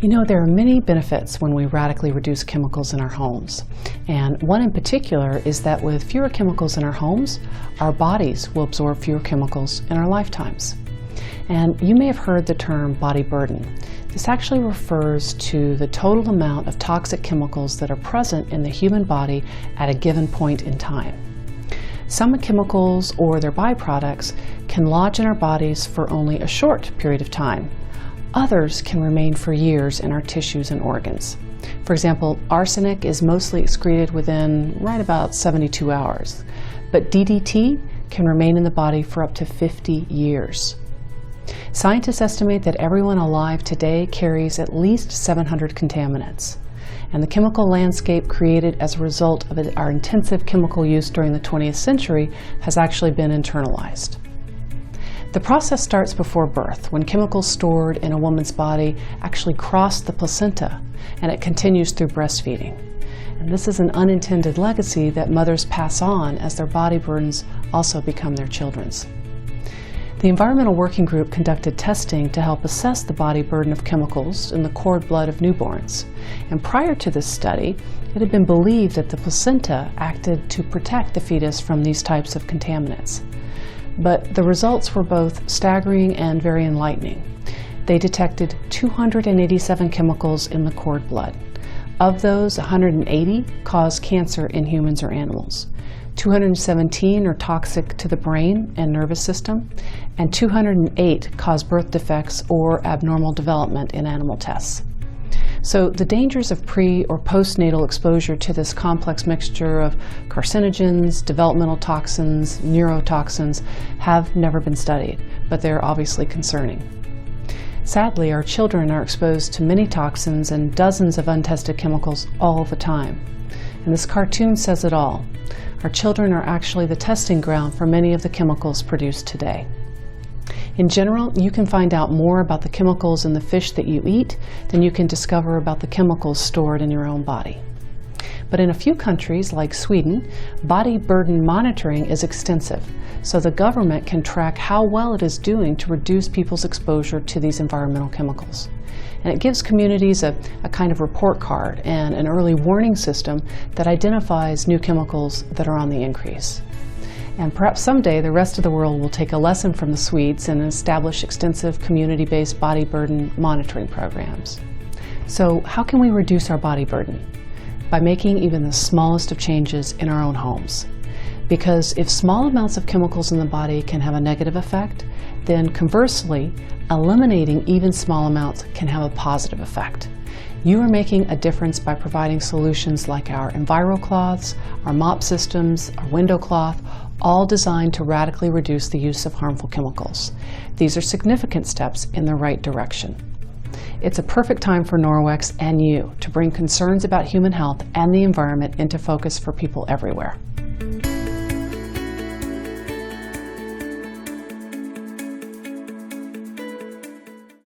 You know, there are many benefits when we radically reduce chemicals in our homes. And one in particular is that with fewer chemicals in our homes, our bodies will absorb fewer chemicals in our lifetimes. And you may have heard the term body burden. This actually refers to the total amount of toxic chemicals that are present in the human body at a given point in time. Some chemicals or their byproducts can lodge in our bodies for only a short period of time. Others can remain for years in our tissues and organs. For example, arsenic is mostly excreted within right about 72 hours, but DDT can remain in the body for up to 50 years. Scientists estimate that everyone alive today carries at least 700 contaminants, and the chemical landscape created as a result of our intensive chemical use during the 20th century has actually been internalized. The process starts before birth, when chemicals stored in a woman's body actually cross the placenta, and it continues through breastfeeding. And this is an unintended legacy that mothers pass on as their body burdens also become their children's. The Environmental Working Group conducted testing to help assess the body burden of chemicals in the cord blood of newborns. And prior to this study, it had been believed that the placenta acted to protect the fetus from these types of contaminants. But the results were both staggering and very enlightening. They detected 287 chemicals in the cord blood. Of those, 180 cause cancer in humans or animals. 217 are toxic to the brain and nervous system, and 208 cause birth defects or abnormal development in animal tests. So the dangers of pre- or postnatal exposure to this complex mixture of carcinogens, developmental toxins, neurotoxins have never been studied, but they're obviously concerning. Sadly, our children are exposed to many toxins and dozens of untested chemicals all the time. And this cartoon says it all. Our children are actually the testing ground for many of the chemicals produced today. In general, you can find out more about the chemicals in the fish that you eat than you can discover about the chemicals stored in your own body. But in a few countries, like Sweden, body burden monitoring is extensive, so the government can track how well it is doing to reduce people's exposure to these environmental chemicals. And it gives communities a kind of report card and an early warning system that identifies new chemicals that are on the increase. And perhaps someday the rest of the world will take a lesson from the Swedes and establish extensive community-based body burden monitoring programs. So how can we reduce our body burden? By making even the smallest of changes in our own homes. Because if small amounts of chemicals in the body can have a negative effect, then conversely, eliminating even small amounts can have a positive effect. You are making a difference by providing solutions like our EnviroCloths, our mop systems, our window cloth, all designed to radically reduce the use of harmful chemicals. These are significant steps in the right direction. It's a perfect time for Norwex and you to bring concerns about human health and the environment into focus for people everywhere.